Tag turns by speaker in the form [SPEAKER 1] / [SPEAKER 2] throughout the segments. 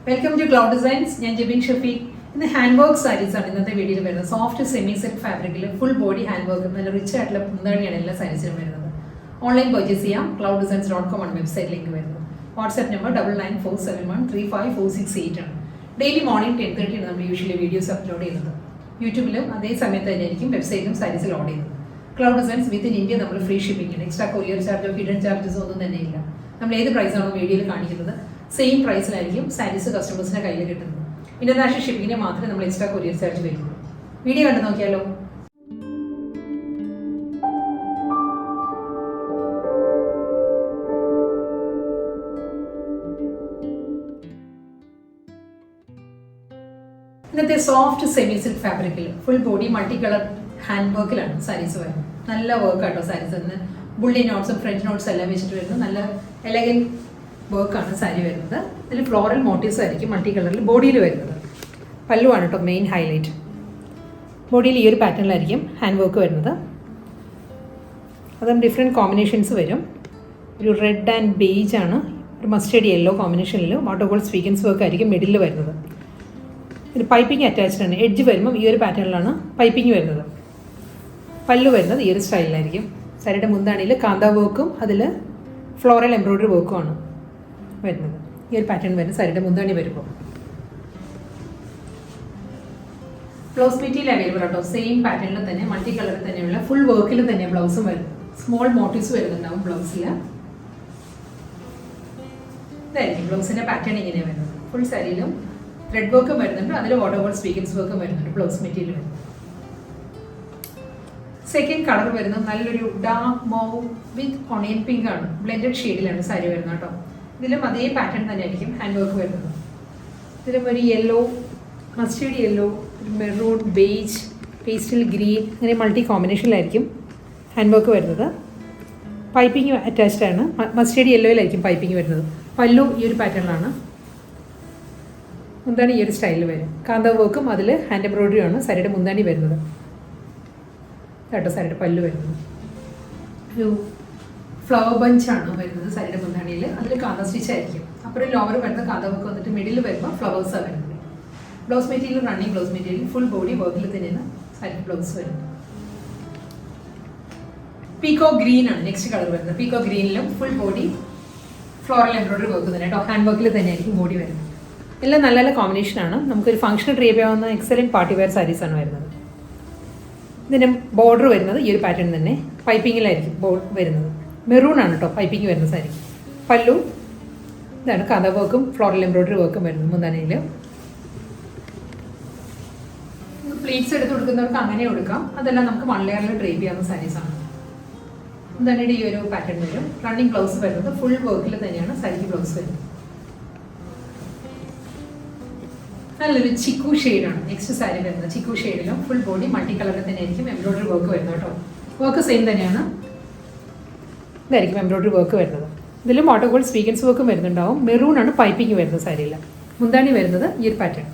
[SPEAKER 1] Welcome to Cloud Designs. I am Jibin Shafi. In the handwork sarees are in the video. Soft semi-silk fabric, full body handwork, rich at sarees. Online purchase clouddesigns.com on website link. WhatsApp number 9947135468. Daily morning 10:30 we usually videos upload. YouTube website sarees load. Cloud Designs within India free shipping, extra courier charge or hidden charges. We price on video. Same price sarees customers international shipping extra courier charge video the soft semi-silk fabric, full body multicolor handwork sarees nalla work ato sarees bully knots and French knots nalla elegant work on saree വരുന്നത്. ഇതിൽ floral motifs ആയിരിക്കും multi കളറിൽ ബോഡിയിൽ വരുന്നത്. പല്ലുവാണ് കേട്ടോ main highlight. ബോഡിയിൽ ഈ ഒരു പാറ്റേണിലായിരിക്കും ഹാൻഡ് വർക്ക് വരുന്നത്. അതും ഡിഫറെൻറ്റ് കോമ്പിനേഷൻസ് വരും. ഒരു റെഡ് ആൻഡ് ബേജ് ആണ്, ഒരു മസ്റ്റേർഡ് യെല്ലോ കോമ്പിനേഷനിൽ വാട്ടർ ഗോൾഡ് സ്വീക്കൻസ് വർക്ക് ആയിരിക്കും മിഡിൽ വരുന്നത്. ഇത് പൈപ്പിംഗ് അറ്റാച്ച്ഡ് ആണ്. എഡ്ജ് വരുമ്പം ഈ ഒരു പാറ്റേണിലാണ് പൈപ്പിംഗ് വരുന്നത്. പല്ലു വരുന്നത് ഈ ഒരു സ്റ്റൈലിലായിരിക്കും. സാരിയുടെ മുന്താണിയിൽ കാന്ത വർക്കും അതിൽ ഫ്ലോറൽ എംബ്രോയിഡറി വർക്കുമാണ് വരുന്നത്. ഈ ഒരു പാറ്റേൺ വരുന്നത് സാരിയുടെ മുന്താണി വരുമ്പോൾ. ബ്ലൗസ് മെറ്റീരിയൽ അവൈലബിൾ ആട്ടോ. സെയിം പാറ്റേണിൽ തന്നെ മൾട്ടി കളറിൽ തന്നെയുള്ള ഫുൾ വർക്കിൽ തന്നെ ബ്ലൗസും വരും. സ്മോൾ മോട്ടീവ്സ് വരുന്നുണ്ടാവും ബ്ലൗസിൽ. ഇതായിരിക്കും ബ്ലൗസിൻ്റെ പാറ്റേൺ ഇങ്ങനെ വരുന്നത്. ഫുൾ സാരിയിലും ത്രെഡ് വർക്കും വരുന്നുണ്ട്, അതിൽ വാട്ടർ ഗോൾഡ് സ്വീക്കൻസ് വർക്കും വരുന്നുണ്ട് ബ്ലൗസ് മെറ്റീരിയൽ വരുന്നത്. സെക്കൻഡ് കളർ വരുന്നത് നല്ലൊരു ഡാർക്ക് മൗവ് വിത്ത് ഒണിയൻ പിങ്ക് ആണ്. ബ്ലെൻഡഡ് ഷെയ്ഡിലാണ് സാരി വരുന്നത് കേട്ടോ. ഇതിലും അതേ പാറ്റേൺ തന്നെ ആയിരിക്കും ഹാൻഡ് വർക്ക് വരുന്നത്. ഇതിലും ഒരു yellow, mustard yellow, maroon, beige, pastel green, അങ്ങനെ മൾട്ടി കോമ്പിനേഷനിലായിരിക്കും ഹാൻഡ് വർക്ക് വരുന്നത്. പൈപ്പിംഗ് അറ്റാച്ച്ഡ് ആണ്. മസ്റ്റേർഡ് യെല്ലോയിലായിരിക്കും പൈപ്പിംഗ് വരുന്നത്. പല്ലു ഈ ഒരു പാറ്റേണിലാണ്. മുന്താണി ഈ ഒരു സ്റ്റൈലിൽ വരും. കാന്ത വർക്കും അതിൽ ഹാൻഡ് എംബ്രോയിഡറി ആണ് സാരിയുടെ മുന്താണി വരുന്നത് കേട്ടോ. സാരിയുടെ പല്ലു വരുന്നത് ഒരു ഫ്ലവർ ബഞ്ചാണ് വരുന്നത് സാരിയുടെ മുന്താണിയിൽ. അതിൽ കാന്ത സ്റ്റിച്ച് ആയിരിക്കും. അപ്പോൾ ലോവർ വരുന്ന കാന്ത വർക്ക് വന്നിട്ട് മിഡിൽ വരുമ്പോൾ ഫ്ലവേഴ്സാണ് വരുന്നത്. Blouse material running blouse material full body വർക്കിൽ തന്നെയാണ് സാരി ബ്ലൗസ് വരുന്നത്. പീക്കോ ഗ്രീൻ ആണ് നെക്സ്റ്റ് കളർ വരുന്നത്. പീക്കോ ഗ്രീനിലും full body floral embroidery work തന്നെ കേട്ടോ. ഹാൻഡ് വർക്കിൽ തന്നെയായിരിക്കും ബോഡി വരുന്നത്. എല്ലാം നല്ല നല്ല കോമ്പിനേഷനാണ്. നമുക്കൊരു ഫംഗ്ഷന് ട്രീ ചെയ്യാവുന്ന എക്സലൻറ്റ് പാർട്ടി വെയർ സാരീസാണ് വരുന്നത്. ഇതിന് ബോർഡർ വരുന്നത് ഈ ഒരു പാറ്റേൺ തന്നെ പൈപ്പിങ്ങിലായിരിക്കും ബോർഡർ വരുന്നത്. മെറൂൺ ആണ് കേട്ടോ പൈപ്പിംഗ് വരുന്ന സാരി. പല്ലു ഇതാണ് കാന്ത വർക്കും ഫ്ലോറൽ എംബ്രോയിഡറി വർക്കും വരുന്നത് മുന്താനയിൽ. പ്ലീറ്റ്സ് എടുത്ത് കൊടുക്കുന്നവർക്ക് അങ്ങനെ കൊടുക്കാം. അതെല്ലാം നമുക്ക് 1 ലെയറിൽ ഡ്രൈപ്പ് ചെയ്യാവുന്ന സാരീസാണ്. മുന്താനയുടെ ഈ ഒരു പാറ്റേൺ വരും. റണ്ണിങ് ബ്ലൗസ് വരുന്നത് ഫുൾ വർക്കിൽ തന്നെയാണ് സാരിക്ക് ബ്ലൗസ് വരുന്നത്. നല്ലൊരു ചിക്കു ഷെയ്ഡാണ് നെക്സ്റ്റ് സാരി വരുന്നത്. ചിക്കു ഷെയ്ഡിലും ഫുൾ ബോഡി മൾട്ടി കളറിൽ തന്നെ ആയിരിക്കും എംബ്രോയിഡറി വർക്ക് വരുന്നത് കേട്ടോ. വർക്ക് സെയിം തന്നെയാണ്. ഇതായിരിക്കും എംബ്രോയിഡറി വർക്ക് വരുന്നത്. ഇതിലും വാട്ടർ ഗോൾഡ് സ്വീക്കൻസ് വർക്കും വരുന്നുണ്ടാവും. മെറൂൺ ആണ് പൈപ്പിംഗ് വരുന്നത് സാരിയിൽ. മുന്താണി വരുന്നത് ഈ ഒരു പാറ്റേൺ.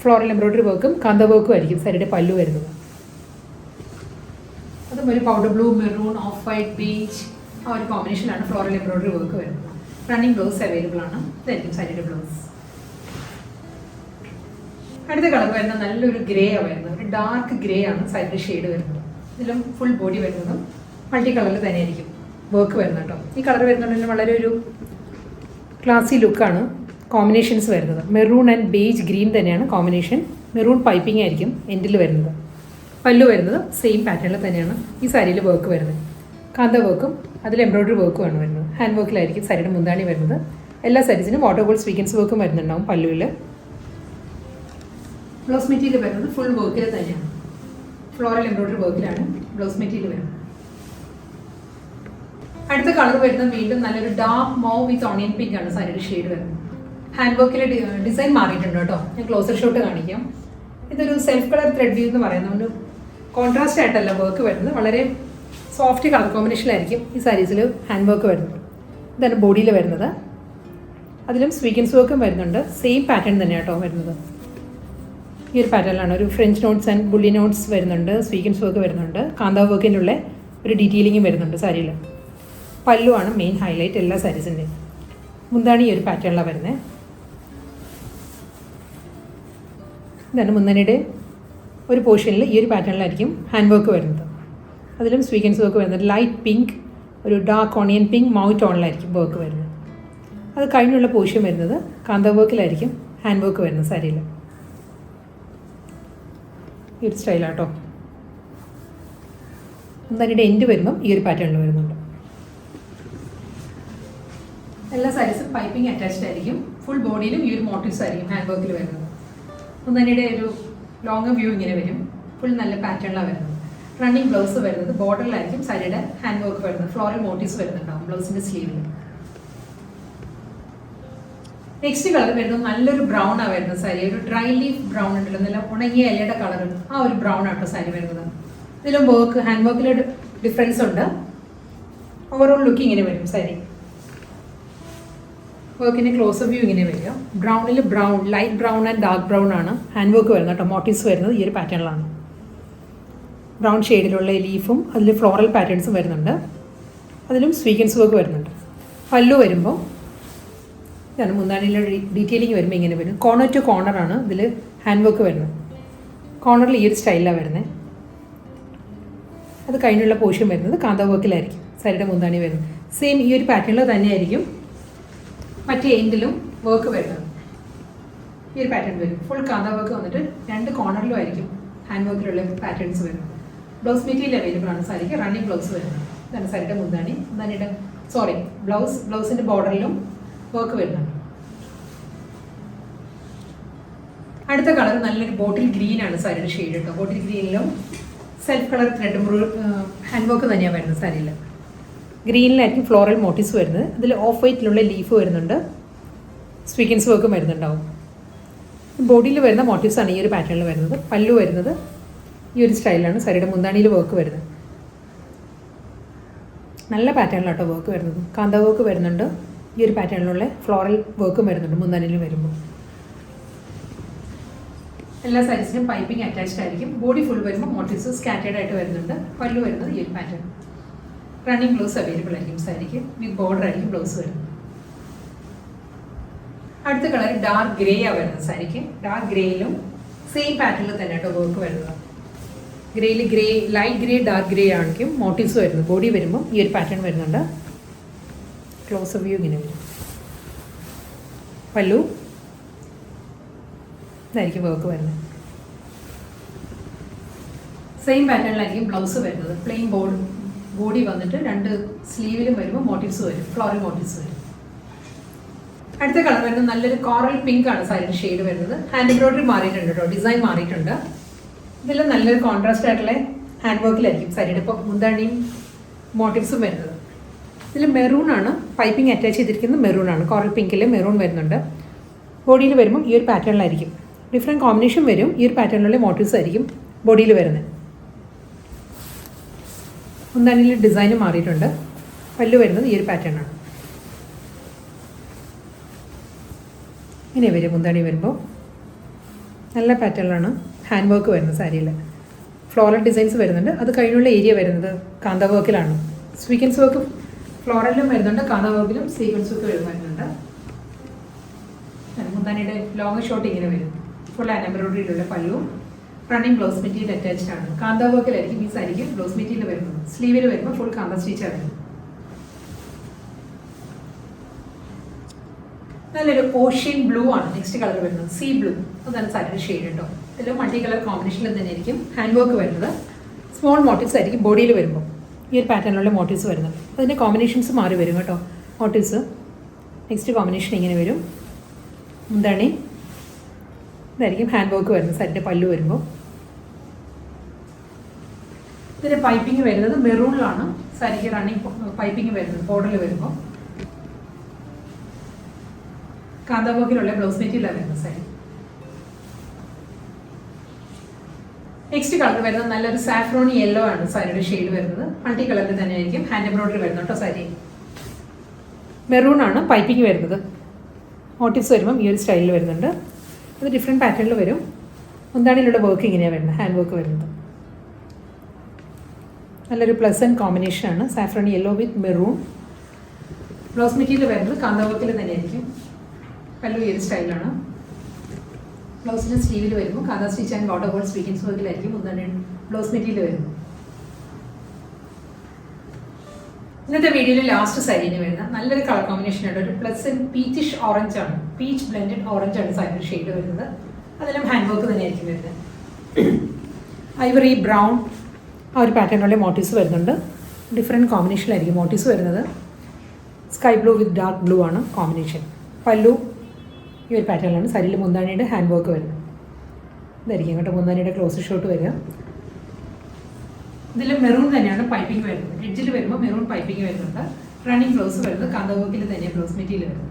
[SPEAKER 1] ഫ്ലോറൽ എംബ്രോയിഡറി വർക്കും കാന്ത വർക്കും ആയിരിക്കും സാരിയുടെ പല്ലു വരുന്നത്. അതും ഒരു powder blue, maroon, of white, beach ആ ഒരു കോമ്പിനേഷനാണ് ഫ്ലോറൽ എംബ്രോയിഡറി വർക്ക് വരുന്നത്. റണ്ണിങ് ബ്ലൗസ് അവൈലബിൾ ആണ്. ഇതായിരിക്കും സാരിയുടെ ബ്ലൗസ്. അടുത്ത കളർ വരുന്നത് നല്ലൊരു ഗ്രേ ആണ് വരുന്നത്. ഒരു ഡാർക്ക് ഗ്രേ ആണ് സാരിയുടെ ഷെയ്ഡ് വരുന്നത്. ഇതിലും ഫുൾ ബോഡി വരുന്നതും മൾട്ടി കളറിൽ തന്നെയായിരിക്കും വർക്ക് വരുന്നത് കേട്ടോ. ഈ കളർ വരുന്നുണ്ടെങ്കിൽ വളരെ ഒരു ക്ലാസി ലുക്കാണ് കോമ്പിനേഷൻസ് വരുന്നത്. മെറൂൺ ആൻഡ് ബേജ് ഗ്രീൻ തന്നെയാണ് കോമ്പിനേഷൻ. മെറൂൺ പൈപ്പിംഗ് ആയിരിക്കും എൻഡിൽ വരുന്നത്. പല്ലു വരുന്നത് സെയിം പാറ്റേണിൽ തന്നെയാണ് ഈ സാരിയിൽ വർക്ക് വരുന്നത്. കാന്ത വർക്കും അതിൽ എംബ്രോയിഡറി വർക്കുമാണ് വരുന്നത്. ഹാൻഡ് വർക്കിലായിരിക്കും സാരിയുടെ മുന്താണി വരുന്നത്. എല്ലാ സാരീസിനും വാട്ടർ ഗോൾഡ് സ്വീക്കൻസ് വർക്കും വരുന്നുണ്ടാവും പല്ലുവിൽ. ബ്ലൗസ് മെറ്റീരിയൽ വരുന്നത് ഫുൾ വർക്കിൽ തന്നെയാണ്. ഫ്ലോറൽ എംബ്രോയിഡറി വർക്കിലാണ് ബ്ലൗസ് മെറ്റീരിയൽ വരുന്നത്. അടുത്ത കളർ വരുന്നത് വീണ്ടും നല്ലൊരു ഡാർക്ക് മൗവ് വിത്ത് ഓണിയൻ പിങ്ക് ആണ് സാരിയുടെ ഷെയ്ഡ് വരുന്നത്. ഹാൻഡ് വർക്കിലെ ഡിസൈൻ മാറിയിട്ടുണ്ട് കേട്ടോ. ഞാൻ ക്ലോസർ ഷോട്ട് കാണിക്കാം. ഇതൊരു സെൽഫ് കളർ ത്രെഡ് വ്യൂ എന്ന് പറയുന്ന ഒരു കോൺട്രാസ്റ്റ് ആയിട്ടല്ല വർക്ക് വരുന്നത്. വളരെ സോഫ്റ്റ് കളർ കോമ്പിനേഷനിലായിരിക്കും ഈ സാരീസിൽ ഹാൻഡ് വർക്ക് വരുന്നത്. ഇതാണ് ബോഡിയിൽ വരുന്നത്. അതിലും സ്വീക്കൻസ് വർക്കും വരുന്നുണ്ട്. സെയിം പാറ്റേൺ തന്നെയാണ് കേട്ടോ വരുന്നത്. ഈ ഒരു പാറ്റേണിലാണ് ഒരു French notes and bully notes വരുന്നുണ്ട്. സ്വീക്കൻസ് വർക്ക് വരുന്നുണ്ട്. കാന്ത വർക്കിൻ്റെ ഉള്ള ഒരു ഡീറ്റെയിലിങ്ങും വരുന്നുണ്ട് സാരിയിൽ. പല്ലുവാണ് മെയിൻ ഹൈലൈറ്റ് എല്ലാ സാരീസിൻ്റെയും. മുന്താണി ഈ ഒരു പാറ്റേണിലാണ് വരുന്നത്. ഇതാണ് മുന്താണിയുടെ ഒരു പോർഷനിൽ ഈ ഒരു പാറ്റേണിലായിരിക്കും ഹാൻഡ് വർക്ക് വരുന്നത്. അതിലും സ്വീക്വൻസ് വർക്ക് വരുന്നത് ലൈറ്റ് പിങ്ക്, ഒരു ഡാർക്ക് ഓണിയൻ പിങ്ക് മൗത്ത് ടോണിലായിരിക്കും വർക്ക് വരുന്നത്. അത് കഴിഞ്ഞുള്ള പോർഷൻ വരുന്നത് കാന്ത വർക്കിലായിരിക്കും ഹാൻഡ് വർക്ക് വരുന്നത് സാരിയിൽ. ഈ ഒരു സ്റ്റൈലാട്ടോ. മുന്താണിയുടെ എൻഡ് വരുമ്പം ഈ ഒരു പാറ്റേണിൽ വരുന്നുണ്ട്. എല്ലാ സാരീസും പൈപ്പിംഗ് അറ്റാച്ച്ഡ് ആയിരിക്കും. ഫുൾ ബോഡിയിലും ഈ ഒരു മോട്ടീവ്സ് ആയിരിക്കും ഹാൻഡ് വർക്കിൽ വരുന്നത്. മുന്താണിയുടെ ഒരു ലോങ് വ്യൂ ഇങ്ങനെ വരും. ഫുൾ നല്ല പാറ്റേണിലാണ് വരുന്നത്. റണ്ണിങ് ബ്ലൗസ് വരുന്നത് ബോർഡറിലായിരിക്കും സാരിയുടെ ഹാൻഡ് വർക്ക് വരുന്നത്. ഫ്ലോറൽ മോട്ടീവ്സ് വരുന്നുണ്ടാവും ബ്ലൗസിൻ്റെ സ്ലീവിൽ. നെക്സ്റ്റ് കളർ വരുന്നത് നല്ലൊരു ബ്രൗൺ ആണ് വരുന്നത് സാരി. ഒരു ഡ്രൈ ലീഫ് ബ്രൗൺ ഉണ്ടല്ലോ, നല്ല ഉണങ്ങിയ ഇലയുടെ കളർ, ആ ഒരു ബ്രൗൺ ആട്ടോ സാരി വരുന്നത്. ഇതിലും വർക്ക് ഹാൻഡ് വർക്കിൽ ഡിഫറൻസ് ഉണ്ട്. ഓവറോൾ ലുക്ക് ഇങ്ങനെ വരും സാരി. വർക്കിൻ്റെ ക്ലോസ് വ്യൂ ഇങ്ങനെ വരിക. ബ്രൗണിൽ brown, light brown and dark brown ആണ് ഹാൻഡ് വർക്ക് വരുന്നത് കേട്ടോ. മോട്ടീവ്സ് വരുന്നത് ഈ ഒരു പാറ്റേണിലാണ്. ബ്രൗൺ ഷെയ്ഡിലുള്ള ലീഫും അതിൽ ഫ്ലോറൽ പാറ്റേൺസും വരുന്നുണ്ട്. അതിലും സ്വീക്വൻസ് വർക്ക് വരുന്നുണ്ട്. പല്ലു വരുമ്പോൾ ഇതാണ് മുന്താണിയിലെ ഡീറ്റെയിലിംഗ് വരുമ്പോൾ ഇങ്ങനെ വരും. കോർണർ ടു കോർണറാണ് ഇതിൽ ഹാൻഡ് വർക്ക് വരുന്നത്. കോർണറിൽ ഈ ഒരു സ്റ്റൈലിലാണ് വരുന്നത്. അത് കഴിഞ്ഞുള്ള പോർഷൻ വരുന്നത് കാന്ത വർക്കിലായിരിക്കും സാരിയുടെ മുന്താണി വരുന്നത്. സെയിം ഈ ഒരു പാറ്റേണിൽ തന്നെയായിരിക്കും മറ്റേ എൻഡിലും വർക്ക് വരുന്നത്. ഈ ഒരു പാറ്റേൺ വരും. ഫുൾ കാന്ത വർക്ക് വന്നിട്ട് രണ്ട് കോർണറിലും ആയിരിക്കും ഹാൻഡ് വർക്കിലുള്ള പാറ്റേൺസ് വരുന്നത്. ബ്ലൗസ് മെറ്റീരിയൽ അവൈലബിൾ ആണ് സാരിക്ക്. റണ്ണിങ് ബ്ലൗസ് വരുന്നത്. ഇതാണ് സാരിയുടെ മുന്താണി. മുന്താണിയുടെ ബ്ലൗസിൻ്റെ ബോർഡറിലും വർക്ക് വരുന്നുണ്ട്. അടുത്ത കളർ നല്ലൊരു ബോട്ടിൽ ഗ്രീൻ ആണ് സാരിയുടെ ഷെയ്ഡ് കേട്ടോ. ബോട്ടിൽ ഗ്രീനിലും self colour thread hand work തന്നെയാണ് വരുന്നത് സാരിയിൽ. ഗ്രീനിലായിരിക്കും ഫ്ലോറൽ മോട്ടീവ്സ് വരുന്നത്. ഇതിൽ ഓഫ് വൈറ്റിലുള്ള ലീഫ് വരുന്നുണ്ട്. സ്വീക്വൻസ് വർക്കും വരുന്നുണ്ടാവും. ബോഡിയിൽ വരുന്ന മോട്ടീവ്സ് ആണ് ഈ ഒരു പാറ്റേണിൽ വരുന്നത്. പല്ലു വരുന്നത് ഈ ഒരു സ്റ്റൈലാണ്. സാരിയുടെ മുന്താണിയിൽ വർക്ക് വരുന്നത്. നല്ല പാറ്റേണിലാട്ടോ വർക്ക് വരുന്നത്. കാന്ത വർക്ക് വരുന്നുണ്ട്. ഈ ഒരു പാറ്റേണിലുള്ള ഫ്ലോറൽ വർക്കും വരുന്നുണ്ട് മുന്താണിയിൽ വരുമ്പോൾ. എല്ലാ സാരീസിനും പൈപ്പിംഗ് അറ്റാച്ച്ഡ് ആയിരിക്കും. ബോഡി ഫുൾ വരുമ്പോൾ മോട്ടീവ്സ് സ്കാറ്റേഡ് ആയിട്ട് വരുന്നുണ്ട്. പല്ലു വരുന്നത് ഈ ഒരു പാറ്റേൺ. റണ്ണിങ് ബ്ലൗസ് അവൈലബിൾ ആയിരിക്കും സാരിക്ക്. വിത്ത് ബോർഡർ ആയിരിക്കും ബ്ലൗസ് വരുന്നത്. അടുത്ത കളർ ഡാർക്ക് ഗ്രേ ആണ് വരുന്നത് സാരിക്ക്. ഡാർക്ക് ഗ്രേയിലും സെയിം പാറ്റേണിൽ തന്നെ കേട്ടോ വർക്ക് വരുന്നത്. ഗ്രേയിൽ grey, light grey, dark grey ആയിരിക്കും മോട്ടീവ്സ് വരുന്നത്. ബോഡി വരുമ്പോൾ ഈ ഒരു പാറ്റേൺ വരുന്നുണ്ട്. ക്ലോസ് വ്യൂ ഇങ്ങനെ വരും. പല്ലു ഇതായിരിക്കും വർക്ക് വരുന്നത്. സെയിം പാറ്റേണിലായിരിക്കും ബ്ലൗസ് വരുന്നത്. പ്ലെയിൻ ബോഡി വന്നിട്ട് രണ്ട് സ്ലീവിലും വരുമ്പോൾ മോട്ടീവ്സ് വരും. ഫ്ലോറൽ മോട്ടീവ്സ് വരും. അടുത്ത കളർ വരുന്നത് നല്ലൊരു കോറൽ പിങ്ക് ആണ് സാരിയുടെ ഷെയ്ഡ് വരുന്നത്. ഹാൻഡ് എംബ്രോയിഡറി മാറിയിട്ടുണ്ട് കേട്ടോ. ഡിസൈൻ മാറിയിട്ടുണ്ട്. ഇതെല്ലാം നല്ലൊരു കോൺട്രാസ്റ്റ് ആയിട്ടുള്ള ഹാൻഡ് വർക്കിലായിരിക്കും സാരിയുടെ ഇപ്പോൾ മുന്താണിയും മോട്ടീവ്സും വരുന്നത്. ഇതിൽ മെറൂൺ ആണ് പൈപ്പിംഗ് അറ്റാച്ച് ചെയ്തിരിക്കുന്നത്. മെറൂൺ ആണ്. കോറൽ പിങ്കിൽ മെറൂൺ വരുന്നുണ്ട്. ബോഡിയിൽ വരുമ്പോൾ ഈ ഒരു പാറ്റേണിലായിരിക്കും. ഡിഫറെൻറ്റ് കോമ്പിനേഷൻ വരും. ഈ ഒരു പാറ്റേണിലുള്ള മോട്ടീവ്സ് ആയിരിക്കും ബോഡിയിൽ വരുന്നത്. മുന്താണിയിൽ ഡിസൈന് മാറിയിട്ടുണ്ട്. പല്ലു വരുന്നത് ഈ ഒരു പാറ്റേണാണ്. ഇങ്ങനെ വരും മുന്താണി വരുമ്പോൾ. നല്ല പാറ്റേണിലാണ് ഹാൻഡ് വർക്ക് വരുന്നത് സാരിയിൽ. ഫ്ലോറൽ ഡിസൈൻസ് വരുന്നുണ്ട്. അത് കഴിഞ്ഞുള്ള ഏരിയ വരുന്നത് കാന്ത വർക്കിലാണ്. സ്വീക്വൻസ് വർക്ക് ഫ്ലോറലിലും വരുന്നുണ്ട്. കാന്ത വർക്കിലും സീക്വൻസ് വർക്ക് വരുന്നുണ്ട്. മുന്താണിയുടെ ലോങ് ഷോട്ട് ഇങ്ങനെ വരും. ഫുൾ എംബ്രോയിഡറിയിലുള്ള പല്ലു. റണ്ണിങ് ബ്ലൗസ് മെറ്റീരിയൽ അറ്റാച്ച്ഡ് ആണ്. കാന്ത വർക്കിലായിരിക്കും ഈ സാരിക്ക് ബ്ലൗസ് മെറ്റീരിയൽ വരുന്നത്. സ്ലീവിൽ വരുമ്പോൾ ഫുൾ കാന്ത സ്റ്റിച്ചാണ് വരുന്നത്. നല്ലൊരു ഓഷ്യൻ ബ്ലൂ ആണ് നെക്സ്റ്റ് കളർ വരുന്നത്. See blue. അതാണ് സാരിയുടെ ഷെയ്ഡ് കേട്ടോ. ഇതിലും മൾട്ടി കളർ കോമ്പിനേഷനിൽ തന്നെ ആയിരിക്കും ഹാൻഡ് വർക്ക് വരുന്നത്. സ്മോൾ മോട്ടീവ്സ് ആയിരിക്കും ബോഡിയിൽ വരുമ്പോൾ ഈ ഒരു പാറ്റേണിലുള്ള മോട്ടീവ്സ് വരുന്നത്. അതിൻ്റെ കോമ്പിനേഷൻസ് മാറി വരും കേട്ടോ. മോട്ടീവ്സ് നെക്സ്റ്റ് കോമ്പിനേഷൻ ഇങ്ങനെ വരും. എന്താണ് ഇതായിരിക്കും ഹാൻഡ് വർക്ക് വരുന്നത്. സാരിൻ്റെ പല്ലു വരുമ്പോൾ ഇതിൻ്റെ പൈപ്പിംഗ് വരുന്നത് മെറൂണിലാണ് സാരിക്ക് റണ്ണിങ് പൈപ്പിംഗ് വരുന്നത്. ബോർഡറിൽ വരുമ്പോൾ കാന്ത വർക്കിലുള്ള ബ്ലൗസ് മെറ്റീരിയലാണ് വരുന്നത് സാരി. നെക്സ്റ്റ് കളർ വരുന്നത് നല്ലൊരു സാഫ്രോണി യെല്ലോ ആണ് സാരിയുടെ ഷെയ്ഡ് വരുന്നത്. മൾട്ടി കളറിൽ തന്നെ ആയിരിക്കും ഹാൻഡ് എംബ്രോയിഡറി വരുന്നത് കേട്ടോ. സാരി മെറൂൺ ആണ് പൈപ്പിംഗ് വരുന്നത്. മോട്ടീവ്സ് വരുമ്പം ഈ ഒരു സ്റ്റൈലിൽ വരുന്നുണ്ട്. അത് ഡിഫറെൻറ്റ് പാറ്റേണിൽ വരും. മുന്താണിയിലുള്ള വർക്ക് ഇങ്ങനെയാണ് വരുന്നത്. ഹാൻഡ് വർക്ക് വരുന്നത്. നല്ലൊരു പ്ലസൻറ്റ് കോമ്പിനേഷനാണ് സാഫ്രോണി yellow with maroon. Blouse material വരുന്നത് കാന്ത വർക്കിൽ തന്നെയായിരിക്കും. പല്ലു ഈ ഒരു സ്റ്റൈലാണ്. ബ്ലൗസിൻ്റെ സ്ലീവിൽ വരുമ്പോൾ kantha stitch and water ball sequence വർക്കിലായിരിക്കും മുന്താണി ബ്ലൗസ് മെറ്റീരിയൽ വരുന്നത്. ഇന്നത്തെ വീഡിയോയിൽ ലാസ്റ്റ് സാരീന് വരുന്ന നല്ലൊരു കളർ കോമ്പിനേഷൻ ഉണ്ട്. ഒരു പ്ലസന്റ് പീച്ചിഷ് ഓറഞ്ച് ആണ്, പീച്ച് ബ്ലെൻഡഡ് ഓറഞ്ച് ആണ് സാരി ഷെയ്ഡ് വരുന്നത്. അതെല്ലാം ഹാൻഡ് വർക്ക് തന്നെയായിരിക്കും വരുന്നത്. ഐവറി ബ്രൗൺ ആ ഒരു പാറ്റേണിലുള്ള മോട്ടീവ്സ് വരുന്നുണ്ട്. ഡിഫറെൻറ്റ് കോമ്പിനേഷനിലായിരിക്കും മോട്ടീവ്സ് വരുന്നത്. സ്കൈ ബ്ലൂ വിത്ത് ഡാർക്ക് ബ്ലൂ ആണ് കോമ്പിനേഷൻ. പല്ലു ഈ ഒരു പാറ്റേണിലാണ്. സാരിയിൽ മുന്താണിയുടെ ഹാൻഡ് വർക്ക് വരുന്നത്. ഇതായിരിക്കും കേട്ടോ മുന്താണിയുടെ ക്ലോസ് ഷോട്ട് വരിക. ഇതിൽ മെറൂൺ തന്നെയാണ് പൈപ്പിംഗ് വരുന്നത്. എഡ്ജിൽ വരുമ്പോൾ മെറൂൺ പൈപ്പിംഗ് വരുന്നുണ്ട്. റണ്ണിങ് ബ്ലൗസ് വരുന്നത് കാന്ത വർക്കിൽ തന്നെയാണ് ബ്ലൗസ് മെറ്റീരിയൽ വരുന്നത്.